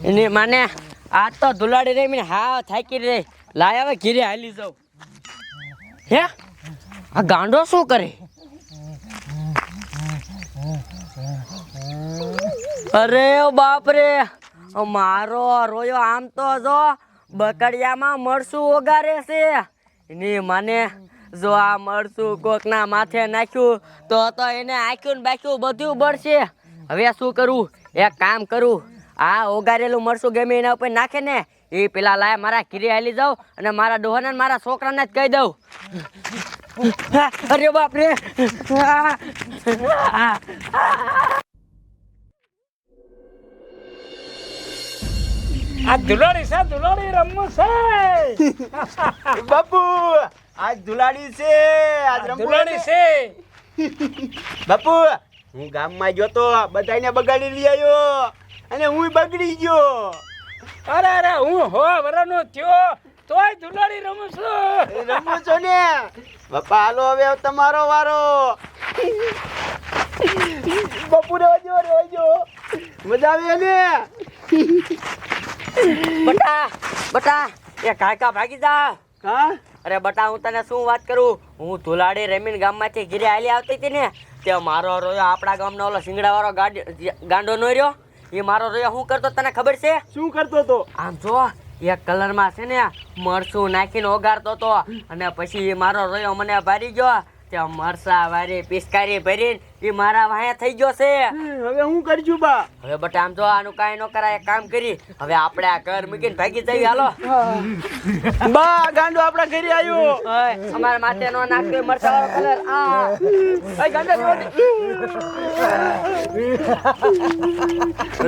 એની માને આજ તો ધુલાડી રહી મને હા થાકી રહી લાય હવે ઘીરે હાલી જાઉં હે આ ગાંડો શું કરે અરે બાપ રે મારો રોયો આમ તો જો બકડિયામાં મરસું ઓગારે છે એની માને જો આ મરસું કોકના માથે નાખ્યું તો એને આખ્યું ને બાખ્યું બધું બળશે હવે શું કરું એક કામ કરું આ ઓગારેલું મરસું ગમે એના ઉપર નાખે ને એ પેલા લાય મારા ઘીરે હાલી જાઉં અને મારા ડોહાને મારા છોકરાને જ કહી દઉં અરે બાપ રે આ ધુલાડી રમવું છે બાપુ આજ ધુલાડી છે આજ ધુલાડી છે બાપુ હું ગામમાં ગયો તો બધાને બગાડી લઈ આવ્યો અને હું બગડી ગયો અરે હું હો વરાનો થયો તોય ધુલાડી રમું છો ને બાપા હાલો હવે તમારો વારો બાપુ રેજો મજા આવે ને બટા એ કાકા ભાગી જા હા અરે બટા હું તને શું વાત કરું હું ધુલાડી રમીને ગામમાંથી ઘીરે હાલી આવતી હતી ને તે મારો રોયો આપણા ગામનો ઓલો શિંગડા વાળો ગાંડો નો રહ્યો એ મારો રોયો શું કરતો તને ખબર છે શું કરતો તો આમ જો એક કલરમાં છે ને મરચું નાખીને ઓગાળતો તો અને પછી મારો રોયો મને ભારી ગયો ત્યાં મરસા વારી પિસ્કારી ભરીને એ મારા વાહે થઈ ગયો છે હવે હું કરજું બા હવે બટા આમ જો આનું કાંઈ ન કરાય એક કામ કરી હવે આપણે આ ઘર મૂકીને ભાગી જઈએ હાલો બા ગાંડો આપણા ઘરે આવ્યો અમારા માથે નો નાખ્યો મરચા વાળો કલર આ ગાંડા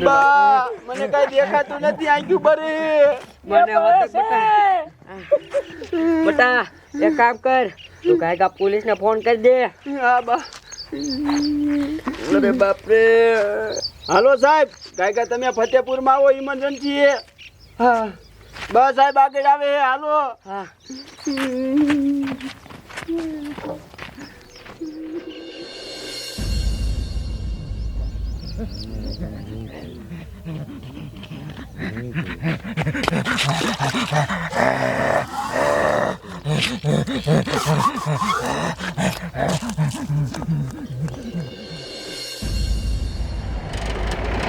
બા મને કઈ દેખાતું નથી આંખ્યું બરે મને બટા એક કામ કર તું કાંઈ પોલીસ ને ફોન કરી દે હા બા અરે બાપરે હાલો સાહેબ કાયકા તમે ફતેપુરમાં આવો ઇમરજન્સી છે હા બસ સાહેબ આગળ આવે હાલો હા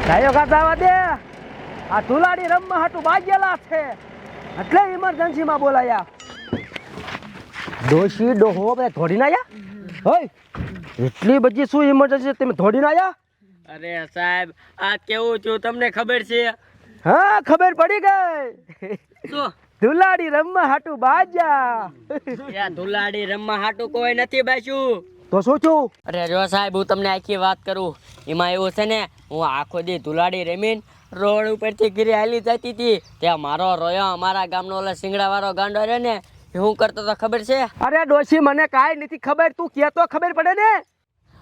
ગાયો ગાતા દે આ ધુલાડી રમવા હાટું બાજેલા છે એટલે ઇમરજન્સી માં બોલાયા ડોશી ડોહો બે થોડી ના આયા હોય એટલી બધી શું ઇમરજન્સી તમે થોડી ના આયા અરે સાહેબ આ કેવું છું તમને ખબર છે હા ખબર પડી ગઈ શું ધુલાડી રમવા હાટું બાજા યા ધુલાડી રમવા હાટું કોઈ નથી બાસ્યું તો શું છું અરે જો સાહેબ હું તમને આખી વાત કરું એમાં એવું છે ને હું આખો દી ધુલાડી રમીને રોડ ઉપરથી ઘીરે હાલી જતી હતી ત્યાં મારો રોયો અમારા ગામનો ઓલો શિંગડા વાળો ગાંડો રહ્યો ને હું કરતો તો ખબર છે અરે ડોશી મને કાંઈ નથી ખબર તું કે તો ખબર પડે ને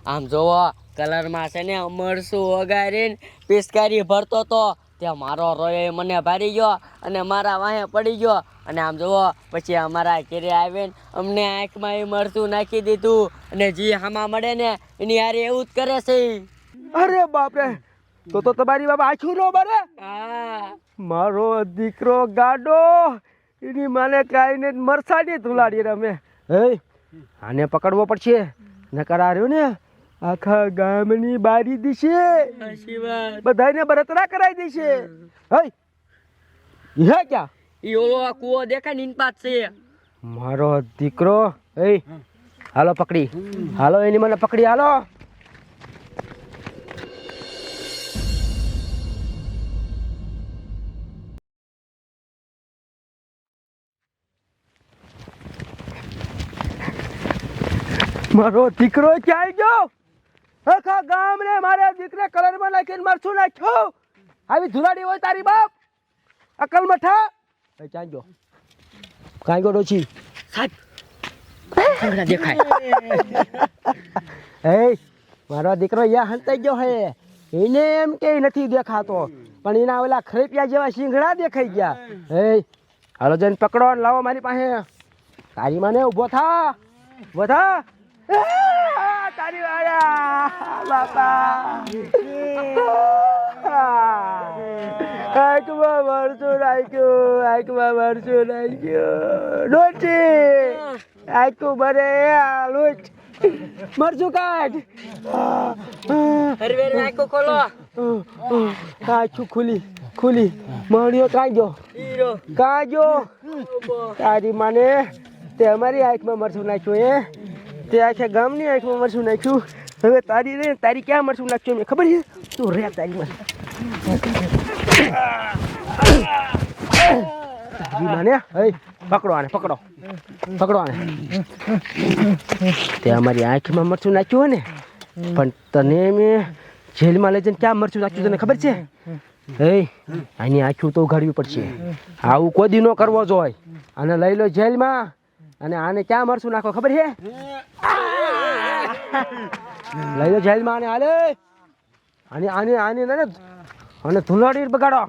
આમ જોવો કલરમાં છે ને મરસું વગાડીને પિસ્કારી ભરતો તો ત્યાં મારો રોયો મને ભારી ગયો અને મારા વાહે પડી ગયો અને આમ જોવો પછી અમારા ઘરે આવીને અમને આંખમાં એ મરચું નાખી દીધું અને જી હામાં મળે ને એની હારે એવું જ કરે છે અરે બાપરે તો તમારી બાબા આછું નો બરે હા મારો દીકરો ગાડો એની માને કાંઈ ને મરસાડી ધુલાડી રમે હે આને પકડવો પડશે નકર આ રહ્યો ને આખા ગામની બારી દીશે બધાને બળતરા કરાવી દેશે હે હે ક્યાં ઈ ઓલો કૂવો દેખાય ને ઇનપાત છે મારો દીકરો એ હાલો પકડી હાલો એની મને પકડી હાલો મારો દીકરો ક્યાં ગયો આખા ગામ ને મારા દીકરા કલરમાં નાખીને મરચું નાખ્યો આવી ધુલાડી હોય તારી બાપ અકલ મઠા ક્યાં ગયો કાંઈ ગયો ડોછી સાહેબ દેખાય એ મારો દીકરો યા હંતાઈ ગયો હે એને એમ કે નથી દેખાતો પણ એના ઓલા ખરેપિયા જેવા શીંગડા દેખાઈ ગયા એ હાલો જઈને પકડો ને લાવો મારી પાસે તારી માને ઊભો થા તારી વાળા બાપા આંખમાં મરચું નાખ્યું ડોચી આંખું ભરે આલુચ મરચું કાઢ હરવેર આંખો ખોલો આંખું ખુલી મણિયો કાંજો તારી માને તે અમારી આંખમાં મરચું નાખ્યું તે આખા ગામની આંખમાં મરચું નાખ્યું હવે તારી ક્યાં મરચું નાખ્યું મેં ખબર છે તું રે તારી માને હઈ પકડો આને તે અમારી આંખમાં મરચું નાખ્યું હોય ને પણ તને મેં જેલમાં લઈ જઈને ક્યાં મરચું નાખ્યું તને ખબર છે હે આની આંખું તો ઉઘાડવી પડશે આવું કોઈ દી ન કરવો જોઈએ આને લઈ લો જેલમાં અને આને ક્યાં મરચું નાખો ખબર છે લઈ લો જેલમાં આને હાલે આને આને આને ધુલાડી બગાડો